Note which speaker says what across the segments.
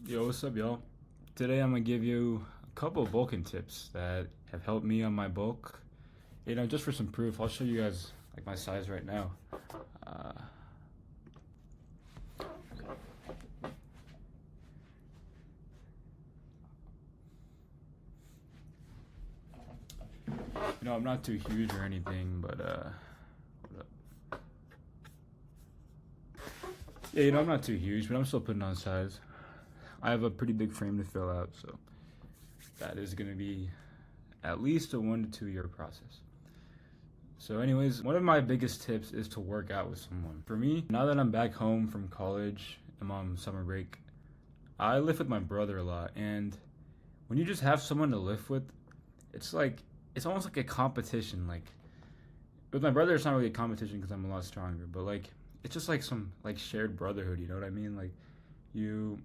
Speaker 1: Yo, what's up, y'all? Today I'm gonna give you a couple of bulking tips that have helped me on my bulk. Just for some proof, I'll show you guys like my size right now. Uh, I'm not too huge or anything, but hold up. I'm not too huge, but I'm still putting on size. I have a pretty big frame to fill out, so that is gonna be at least a 1 to 2 year process. So anyways, one of my biggest tips is to work out with someone. For me, now that I'm back home from college, I'm on summer break, I lift with my brother a lot. And when you just have someone to lift with, it's like, it's almost like a competition. Like, with my brother, it's not really a competition because I'm a lot stronger, but like, it's just like some like shared brotherhood, you know what I mean? Like, you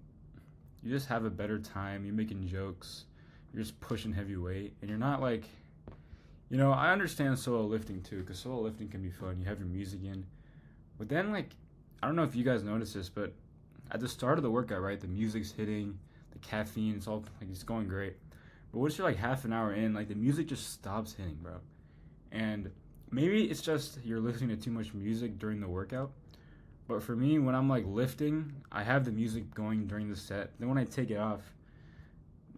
Speaker 1: you just have a better time, you're making jokes, you're just pushing heavy weight, and you're not like, I understand solo lifting too, because solo lifting can be fun. You have your music in. But then, like, I don't know if you guys notice this, but at the start of the workout, right, the music's hitting, the caffeine, it's all, like, it's going great. But once you're, like, half an hour in, like, the music just stops hitting, bro. And maybe it's just you're listening to too much music during the workout. But for me, when I'm, like, lifting, I have the music going during the set. Then when I take it off,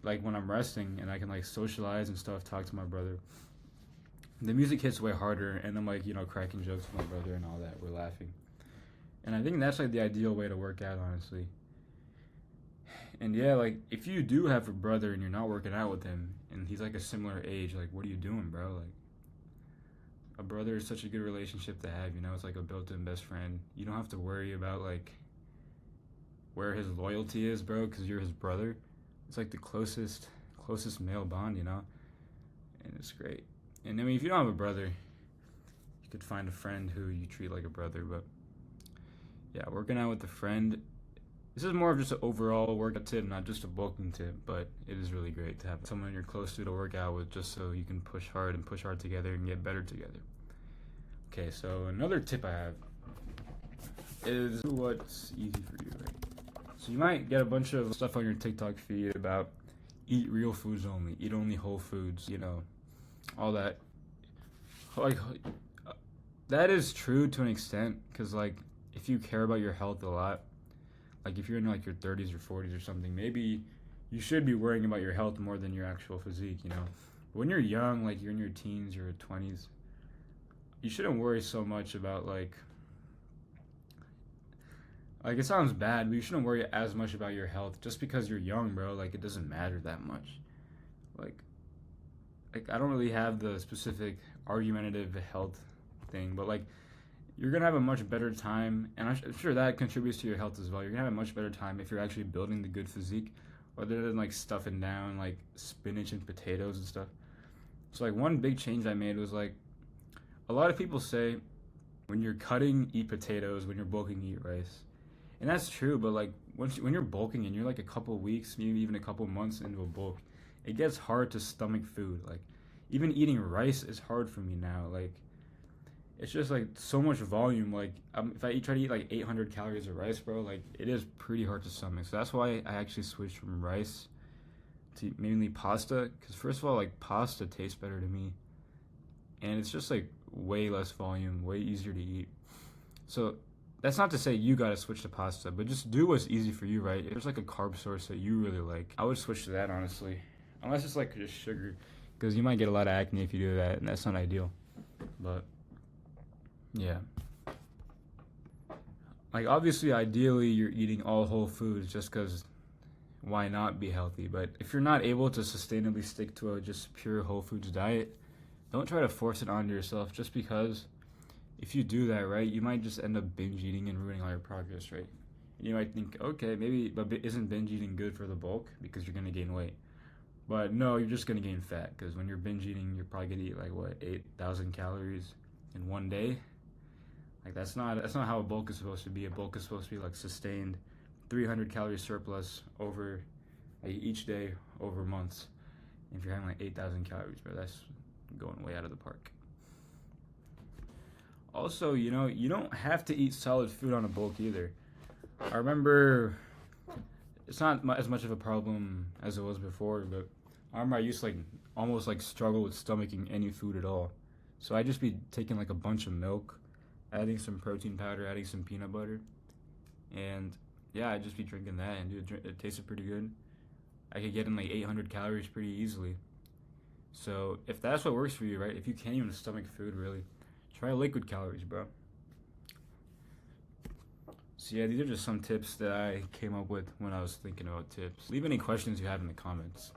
Speaker 1: like, when I'm resting and I can, like, socialize and stuff, talk to my brother, the music hits way harder, and I'm like, cracking jokes with my brother and all that. We're laughing. And I think that's like the ideal way to work out, honestly. And yeah, like if you do have a brother and you're not working out with him and he's like a similar age, like what are you doing, bro? Like a brother is such a good relationship to have, it's like a built-in best friend. You don't have to worry about like where his loyalty is, bro, because you're his brother. It's like the closest male bond, and it's great. And I mean, if you don't have a brother, you could find a friend who you treat like a brother. But yeah, working out with a friend, this is more of just an overall workout tip, not just a bulking tip, but it is really great to have someone you're close to work out with, just so you can push hard together and get better together. Okay, so another tip I have is do what's easy for you, right? So you might get a bunch of stuff on your TikTok feed about eat real foods only, eat only whole foods, all that. Like, that is true to an extent, because like if you care about your health a lot, like if you're in like your 30s or 40s or something, maybe you should be worrying about your health more than your actual physique. But when you're young, like you're in your teens or 20s, you shouldn't worry so much about like it sounds bad, but you shouldn't worry as much about your health just because you're young, bro. Like it doesn't matter that much. like I don't really have the specific argumentative health thing, but like you're gonna have a much better time, and I'm sure that contributes to your health as well. You're gonna have a much better time if you're actually building the good physique, rather than like stuffing down like spinach and potatoes and stuff. So like one big change I made was like a lot of people say when you're cutting, eat potatoes. When you're bulking, eat rice, and that's true. But like when you're bulking and you're like a couple weeks, maybe even a couple months into a bulk, it gets hard to stomach food. Like even eating rice is hard for me now. Like it's just like so much volume. Like if I try to eat like 800 calories of rice, bro, like it is pretty hard to stomach. So that's why I actually switched from rice to mainly pasta. Because first of all, like pasta tastes better to me, and it's just like way less volume, way easier to eat. So that's not to say you gotta switch to pasta, but just do what's easy for you, right? If there's like a carb source that you really like, I would switch to that, honestly. Unless it's like just sugar, because you might get a lot of acne if you do that, and that's not ideal. But yeah, like obviously, ideally, you're eating all whole foods just because why not be healthy? But if you're not able to sustainably stick to a just pure whole foods diet, don't try to force it onto yourself, just because if you do that, right, you might just end up binge eating and ruining all your progress, right? And you might think, okay, maybe, but isn't binge eating good for the bulk because you're gonna gain weight? But no, you're just gonna gain fat, because when you're binge eating, you're probably gonna eat like what 8,000 calories in one day. Like that's not how a bulk is supposed to be. A bulk is supposed to be like sustained 300 calorie surplus over like each day over months. And if you're having like 8,000 calories, bro, that's going way out of the park. Also, you don't have to eat solid food on a bulk either. I remember it's not as much of a problem as it was before. But I remember I used to like almost like struggle with stomaching any food at all. So I just be taking like a bunch of milk, adding some protein powder, adding some peanut butter, and yeah, I'd just be drinking that, and it tasted pretty good. I could get in like 800 calories pretty easily. So if that's what works for you, right? If you can't even stomach food, really, try liquid calories, bro. So yeah, these are just some tips that I came up with when I was thinking about tips. Leave any questions you have in the comments.